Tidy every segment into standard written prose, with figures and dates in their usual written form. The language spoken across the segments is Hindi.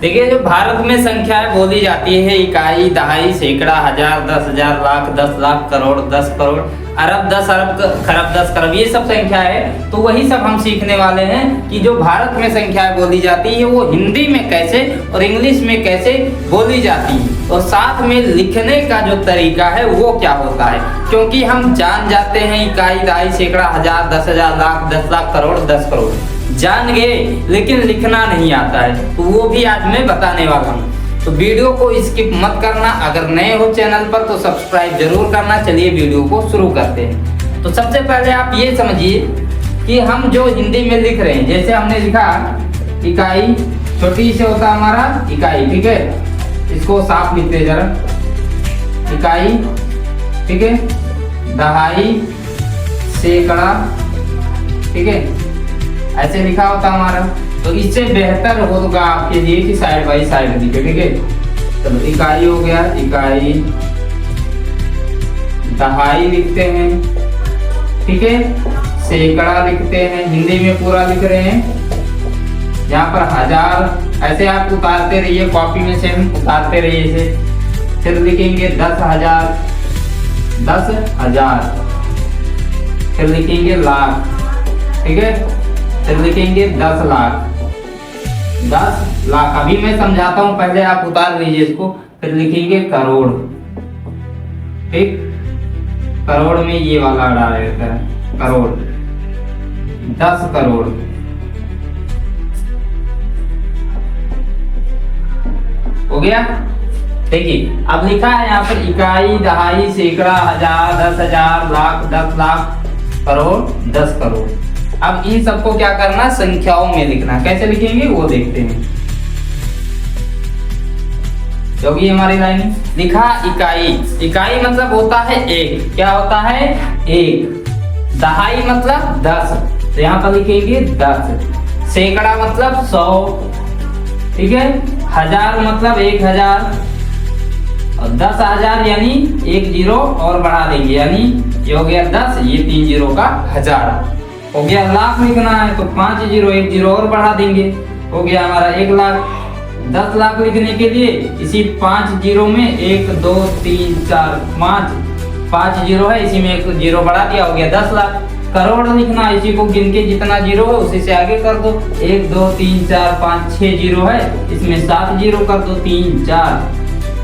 देखिए जो भारत में संख्याएं बोली जाती है इकाई, दहाई, सैकड़ा, हजार, 10,000, लाख, 10 लाख, करोड़, 10 करोड़, अरब, 10 अरब, खरब, 10 खरब, ये सब संख्या है। तो वही सब हम सीखने वाले हैं कि जो भारत में संख्याएं बोली जाती है वो हिंदी में कैसे और इंग्लिश में कैसे बोली जाती है, और साथ में लिखने का जो तरीका है वो क्या होता है। क्योंकि हम जान जाते हैं इकाई, दहाई, सैकड़ा, हजार, 10,000, लाख, 10 लाख, करोड़, 10 करोड़ जान गए, लेकिन लिखना नहीं आता है, तो वो भी आज मैं बताने वाला हूँ। तो वीडियो को स्किप मत करना, अगर नए हो चैनल पर तो सब्सक्राइब जरूर करना। चलिए वीडियो को शुरू करते हैं। तो सबसे पहले आप ये समझिए कि हम जो हिंदी में लिख रहे हैं, जैसे हमने लिखा इकाई, छोटी से होता हमारा इकाई, ठीक है, इसको साफ लिखते जरा, इकाई, ठीक है, दहाई, सैकड़ा, ठीक है, ऐसे लिखा होता हमारा। तो इससे बेहतर होगा आपके लिए कि साइड बाई साइड लिखे, ठीक है। चलो इकाई हो गया, इकाई, दहाई लिखते हैं, ठीक है, सैकड़ा लिखते हैं, हिंदी में पूरा लिख रहे हैं। यहाँ पर हजार, ऐसे आप उतारते रहिए, कॉपी में से हम उतारते रहिए इसे। फिर लिखेंगे 10,000, 10,000, फिर लिखेंगे लाख, ठीक है, फिर लिखेंगे 10 लाख, 10 लाख। अभी मैं समझाता हूं, पहले आप उतार लीजिए इसको। फिर लिखेंगे करोड़, ठीक, करोड़ में ये वाला डाल देता है, करोड़, 10 करोड़, हो गया। देखिए अब लिखा है यहाँ पर इकाई, दहाई, सैकड़ा, हजार, 10,000, लाख, 10 लाख, करोड़, 10 करोड़। अब इन सबको क्या करना, संख्याओं में लिखना। कैसे लिखेंगे वो देखते हैं। क्योंकि हमारी लाइन लिखा इकाई, इकाई मतलब होता है एक, क्या होता है, एक। दहाई मतलब 10, तो यहाँ पर लिखेंगे 10। सैकड़ा मतलब 100, ठीक है। हजार मतलब 1000, और 10,000 यानी एक जीरो और बढ़ा देंगे, यानी ये हो गया 10, ये 3 जीरो का 1000 हो गया। लाख लिखना है तो 5 जीरो, एक जीरो और बढ़ा देंगे, हो गया हमारा 1 लाख। 10 लाख लिखने के लिए इसी 5 जीरो में 1 2 3 4 5 जीरो है, इसी में एक जीरो बढ़ा दिया, हो गया 10 लाख। करोड़ लिखना, इसी को गिन के जितना जीरो है उसी से आगे कर दो। 1 2 3 4 5 6 जीरो है, इसमें 7 जीरो कर दो, 3 4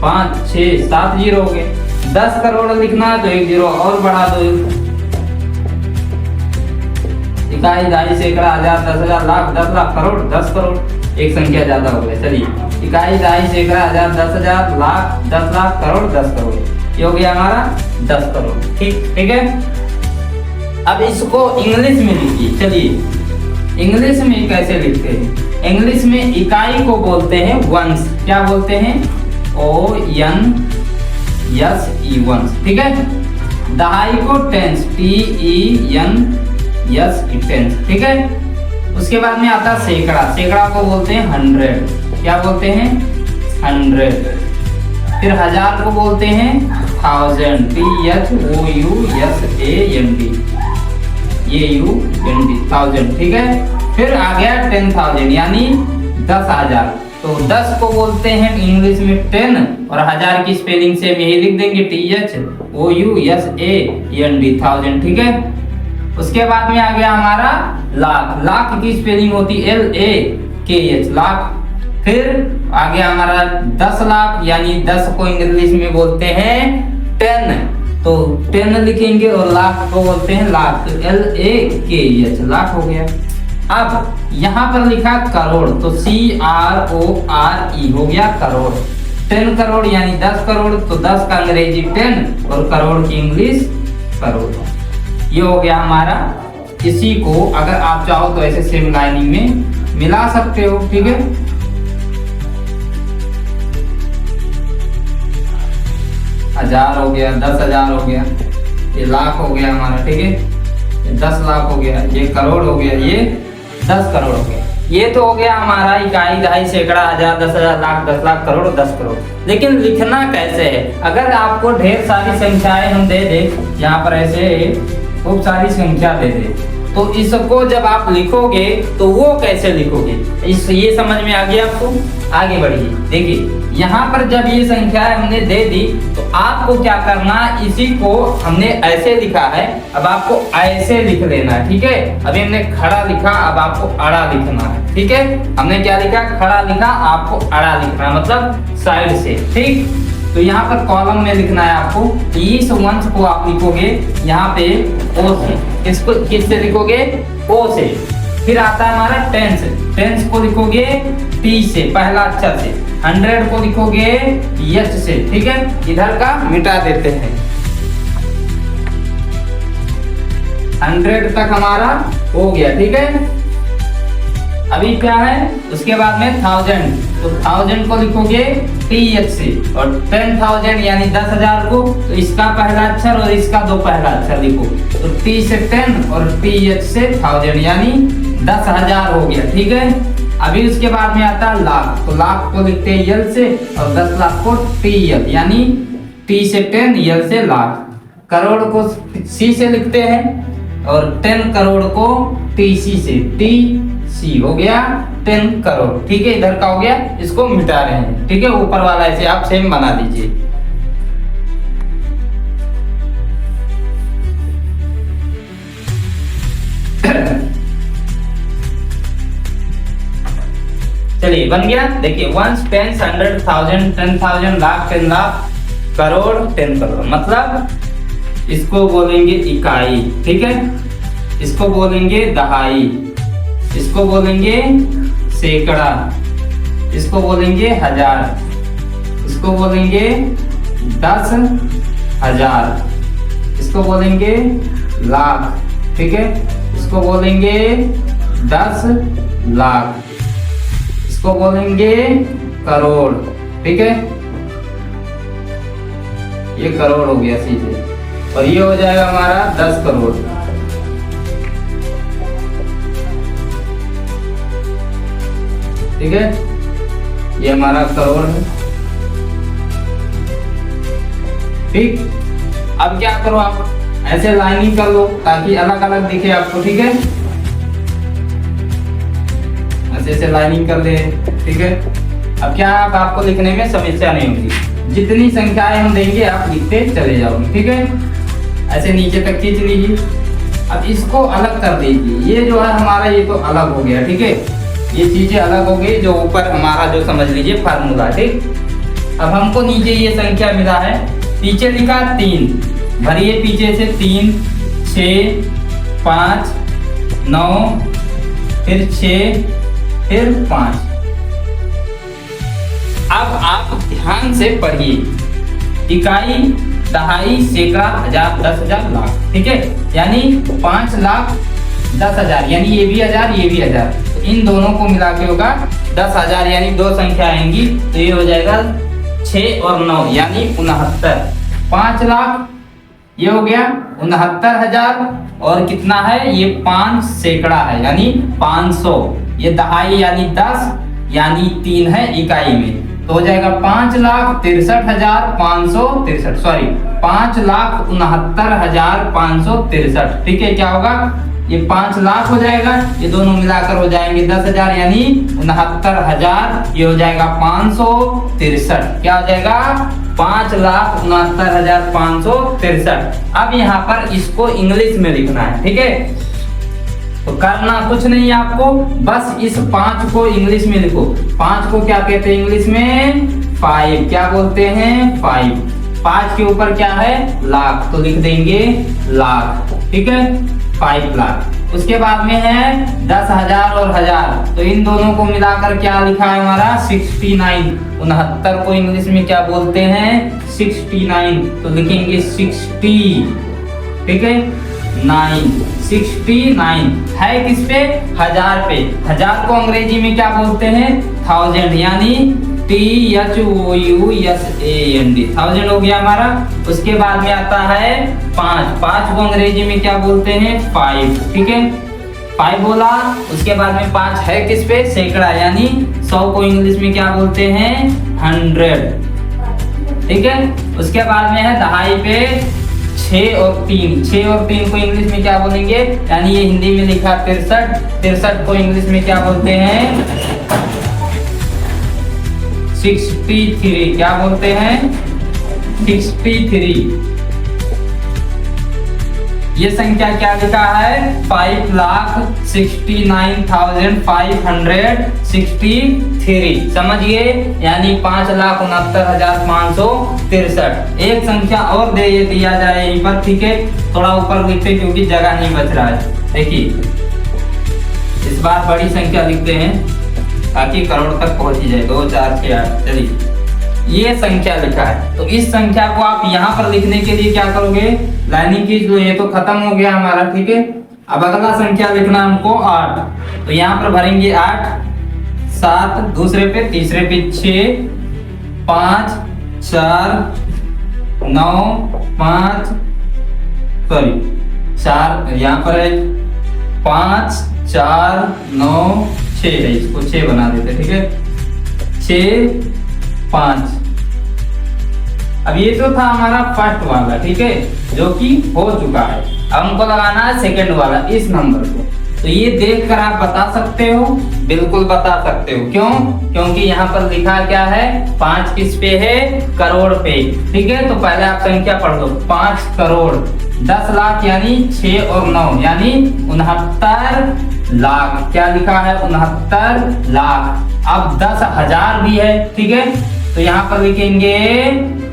5 6 7 जीरो हो गए। 10 करोड़ लिखना है तो एक जीरो और बढ़ा दो। इकाई, दहाई, सैकड़ा, हजार, 10,000, लाख, 10 लाख, करोड़, 10 करोड़, एक संख्या ज्यादा हो गया। चलिए इकाई, दहाई, सैकड़ा, हजार, 10,000, लाख, 10 लाख, करोड़, 10 करोड़, ये हो गया हमारा 10 करोड़, ठीक है। अब इसको इंग्लिश में लिखिए। चलिए इंग्लिश में कैसे लिखते हैं। इंग्लिश में इकाई को बोलते हैं वंस, क्या बोलते हैं, ONSE, वंस, ठीक है। दहाई को टेंस, TENS, टेंस, ठीक है। उसके बाद में आता है सैकड़ा, सैकड़ा को बोलते हैं 100, क्या बोलते हैं, 100। फिर हजार को बोलते हैं 1000, THOUSAND, ठीक है। फिर आ गया 10,000 यानी 10,000, तो 10 को बोलते हैं इंग्लिश में 10, और हजार की स्पेलिंग से यही लिख देंगे THOUSAND, 1000, ठीक है। उसके बाद में आ गया हमारा लाख, लाख की स्पेलिंग होती LAKH, लाख। फिर आ गया हमारा 10 लाख, यानी 10 को इंग्लिश में बोलते हैं 10, तो 10 लिखेंगे, और लाख को बोलते हैं लाख, LAKH, लाख हो गया। अब यहाँ पर लिखा करोड़, तो CRORE हो गया करोड़। 10 करोड़ यानी 10 करोड़, तो 10 का अंग्रेजी 10 और करोड़ की इंग्लिश करोड़, ये हो गया हमारा। इसी को अगर आप चाहो तो ऐसे सेम लाइनिंग में मिला सकते हो, ठीक है। हजार हो गया, 10,000 हो गया, ये लाख हो गया हमारा, ठीक है, ये 10 लाख हो गया, ये करोड़ हो गया, ये 10 करोड़ हो गया। ये तो हो गया हमारा इकाई, दहाई, सैकड़ा, हजार, 10,000, लाख, 10 लाख, करोड़, 10 करोड़। लेकिन लिखना कैसे है। अगर आपको ढेर सारी संख्याएं हम दे दे, यहाँ पर ऐसे खूब सारी संख्या दे दे, तो इसको जब आप लिखोगे तो वो कैसे लिखोगे, ये समझ में आ गया आपको। आगे बढ़िए, देखिए यहाँ पर जब ये संख्या हमने दे दी तो आपको क्या करना, इसी को हमने ऐसे लिखा है, अब आपको ऐसे लिख लेना है, ठीक है। अभी हमने खड़ा लिखा, अब आपको अड़ा लिखना है, ठीक है। हमने क्या लिखा, खड़ा लिखा, आपको अड़ा लिखना है, मतलब साइड से, ठीक। तो यहाँ पर कॉलम में लिखना है आपको, इस वंश को आप लिखोगे यहाँ पे ओ से, इसको किससे लिखोगे, ओ से। फिर आता है हमारा टेंस, टेंस को लिखोगे टी से, पहला अक्षर से। 100 को लिखोगे एच से, ठीक है। इधर का मिटा देते हैं, 100 तक हमारा हो गया, ठीक है। अभी क्या है, उसके बाद में 1000, तो 1000 को लिखोगे टी से, और 10,000 यानी 10,000 को, तो इसका पहला अक्षर और इसका दो पहला अक्षर लिखो, तो टी से 10 और टी से 1000 यानी 10,000 हो गया, ठीक है। अभी उसके बाद में आता है लाख, तो लाख को लिखते हैं यल से, और 10 लाख को टी यल, यानी टी से 10 यल से लाख। करोड़ को सी से लिखते हैं, और 10 करोड़ को टी सी से, टी सी हो गया 10 करोड़, ठीक है। इधर का हो गया, इसको मिटा रहे हैं, ठीक है। ऊपर वाला ऐसे आप सेम बना दीजिए। चलिए बन गया, देखिए 1 10 100 1000 10,000 लाख 10 लाख करोड़ 10 करोड़, मतलब इसको बोलेंगे इकाई, ठीक है। इसको बोलेंगे दहाई, इसको बोलेंगे सैकड़ा, इसको बोलेंगे हजार, इसको बोलेंगे 10,000, इसको बोलेंगे लाख, ठीक है। इसको बोलेंगे 10 लाख, इसको बोलेंगे करोड़, ठीक है। ये करोड़ हो गया सीधे, और ये हो जाएगा हमारा 10 करोड़, ठीक है। ये हमारा करोड़ है, ठीक। अब क्या करो, आप ऐसे लाइनिंग कर लो ताकि अलग अलग दिखे आपको, ठीक है। ऐसे लाइनिंग कर ले, ठीक है। अब क्या, अब आपको लिखने में समस्या नहीं होगी, जितनी संख्याएं हम देंगे आप लिखते चले जाओगे, ठीक है। ऐसे नीचे तक खींच लीजिए। अब इसको अलग कर दीजिए, ये जो है हमारा, ये तो अलग हो गया, ठीक है। ये चीजें अलग हो गई, जो ऊपर हमारा जो समझ लीजिए फार्मूला, ठीक। अब हमको नीचे ये संख्या मिला है, पीछे लिखा 3, भरिए पीछे से 3 6 5 9 फिर 6 फिर 5। अब आप ध्यान से पढ़िए, इकाई दहाई सैकड़ा हजार 10,000 लाख, ठीक है। यानी 5 लाख 10,000, यानी ये भी 1000 ये भी 1000, तो इन दोनों को मिला के होगा 10,000, यानी दो संख्या आएंगी, तो ये हो जाएगा 6 और 9 यानी 69। 5 लाख ये हो गया 69,000, और कितना है, ये 5 सैकड़ा है यानी 500, ये दहाई यानी 10 यानी 3 है इकाई में, तो हो जाएगा 5,63,563, सॉरी 5,69,563, ठीक है। क्या होगा, ये 5 लाख हो जाएगा, ये दोनों मिलाकर हो जाएंगे 10,000 यानी 69,000, ये हो जाएगा 563, क्या हो जाएगा 5,69,563। अब यहाँ पर इसको इंग्लिश में लिखना है, ठीक है। तो करना कुछ नहीं है आपको, बस इस 5 को इंग्लिश में लिखो। 5 को क्या कहते हैं इंग्लिश में, 5, क्या बोलते हैं 5। 5 के ऊपर क्या है, लाख, तो लिख देंगे लाख, ठीक है, 5 लाख। उसके बाद में है 10,000 और 1000, तो इन दोनों को मिलाकर क्या लिखा है हमारा 69। 69 को इंग्लिश में क्या बोलते हैं 69, तो लिखेंगे 60, ठीक है 9, 69 है किस पे, 1000 पे। 1000 को अंग्रेजी में क्या बोलते हैं 1000, यानी THOUSAND, 1000 हो गया हमारा। उसके बाद में आता है 5 को अंग्रेजी में क्या बोलते हैं 5, ठीक है 5 बोला। उसके बाद में 5 है किस पे, सैकड़ा, यानी 100 को इंग्लिश में क्या बोलते हैं 100, ठीक है। उसके बाद में है दहाई पे 6 और 3 को इंग्लिश में क्या बोलेंगे, यानी ये हिंदी में लिखा 63 को इंग्लिश में क्या बोलते हैं, 63। क्या बोलते हैं, 63। ये संख्या क्या लिखा है, 5,69,563। समझिए, यानी 5,69,563। एक संख्या और दे ये दिया जाए यहीं पर, ठीक है, थोड़ा ऊपर लिखते क्योंकि जगह नहीं बच रहा है। देखिए इस बार बड़ी संख्या लिखते हैं ताकि करोड़ तक पहुंच ही जाए। 2 4 6 8। चलिए ये संख्या लिखा है, तो इस संख्या को आप यहाँ पर लिखने के लिए क्या करोगे, लाइनिंग खींच लो। ये तो खत्म हो गया हमारा, ठीक है। अब अगला संख्या लिखना हमको 8, तो यहाँ पर भरेंगे 8 7, दूसरे पे, तीसरे पे 6 5 4 9 5 4, यहाँ पर है 5 4 9 6 है, इसको 6 बना देते, ठीक है। 6 5। अब ये तो था हमारा फर्स्ट वाला, ठीक है, जो कि हो चुका है। अब हमको लगाना है सेकंड वाला, इस नंबर को। तो ये देखकर आप बता सकते हो, बिल्कुल बता सकते हो। क्यों? क्योंकि यहाँ पर लिखा क्या है, 5 किस पे है, करोड़ पे, ठीक है। तो पहले आप संख्या पढ़ लो, 5 करोड़ 10 लाख, यानी 6 और 9 यानी 69 लाख। क्या लिखा है, 69 लाख। अब 10,000 भी है, ठीक है, तो यहाँ पर लिखेंगे,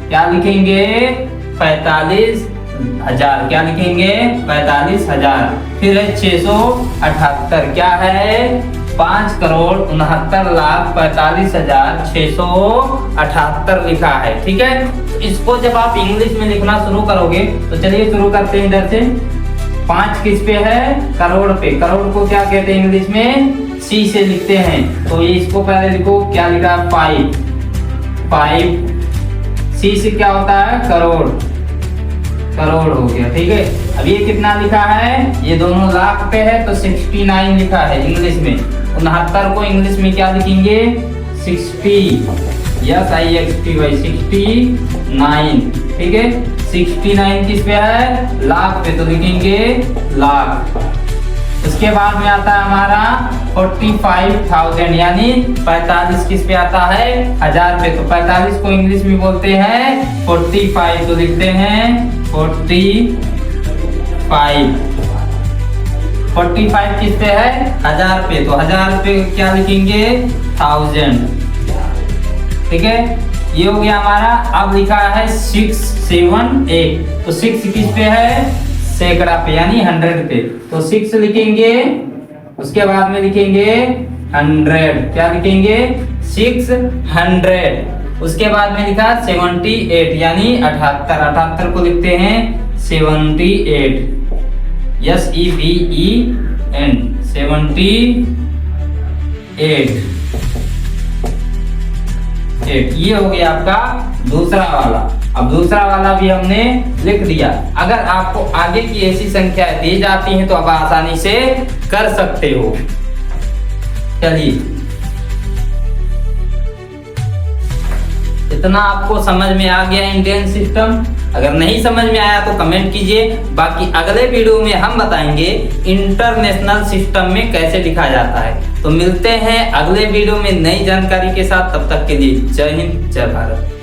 क्या लिखेंगे, 45,000। क्या लिखेंगे, 45,000। फिर है 678। क्या है, 5,69,45,678 लिखा है, ठीक है। इसको जब आप इंग्लिश में लिखना शुरू करोगे, तो चलिए शुरू करते हैं इधर से। 5 किस पे है, करोड़ पे। करोड़ को क्या कहते हैं इंग्लिश में, C से लिखते हैं। तो ये इसको पहले लिखो, क्या लिखा, 5 C से क्या होता है, करोड़ हो गया, ठीक है। अब ये कितना लिखा है, ये दोनों लाख पे है, तो 69 लिखा है इंग्लिश में। 69 को इंग्लिश में क्या लिखेंगे, 60, यस IXTY 69, ठीक है। 69 किस पे है, लाख पे, तो लिखेंगे लाख। उसके बाद में आता है हमारा 45,000, यानी 45 किस पे आता है, 1000 पे, तो 45 को इंग्लिश में बोलते हैं 45, तो लिखते हैं 45। 45 किस पे है, 1000 पे, तो 1000 पे क्या लिखेंगे, 1000, ठीक है। ये हो गया हमारा। अब लिखा है 678, तो 6 किस पे है, सैकड़ा पे, यानी 100 पे, तो 6 लिखेंगे। उसके बाद में लिखेंगे 100। क्या लिखेंगे, 600। उसके बाद में लिखा 78, यानी 78 को लिखते हैं 78, SEVEN 78। ये हो गया आपका दूसरा वाला। अब दूसरा वाला भी हमने लिख दिया। अगर आपको आगे की ऐसी संख्या दी जाती हैं तो आप आसानी से कर सकते हो। चलिए, इतना आपको समझ में आ गया इंडियन सिस्टम। अगर नहीं समझ में आया तो कमेंट कीजिए। बाकी अगले वीडियो में हम बताएंगे इंटरनेशनल सिस्टम में कैसे लिखा जाता है। तो मिलते हैं अगले वीडियो में नई जानकारी के साथ। तब तक के लिए जय हिंद, जय भारत।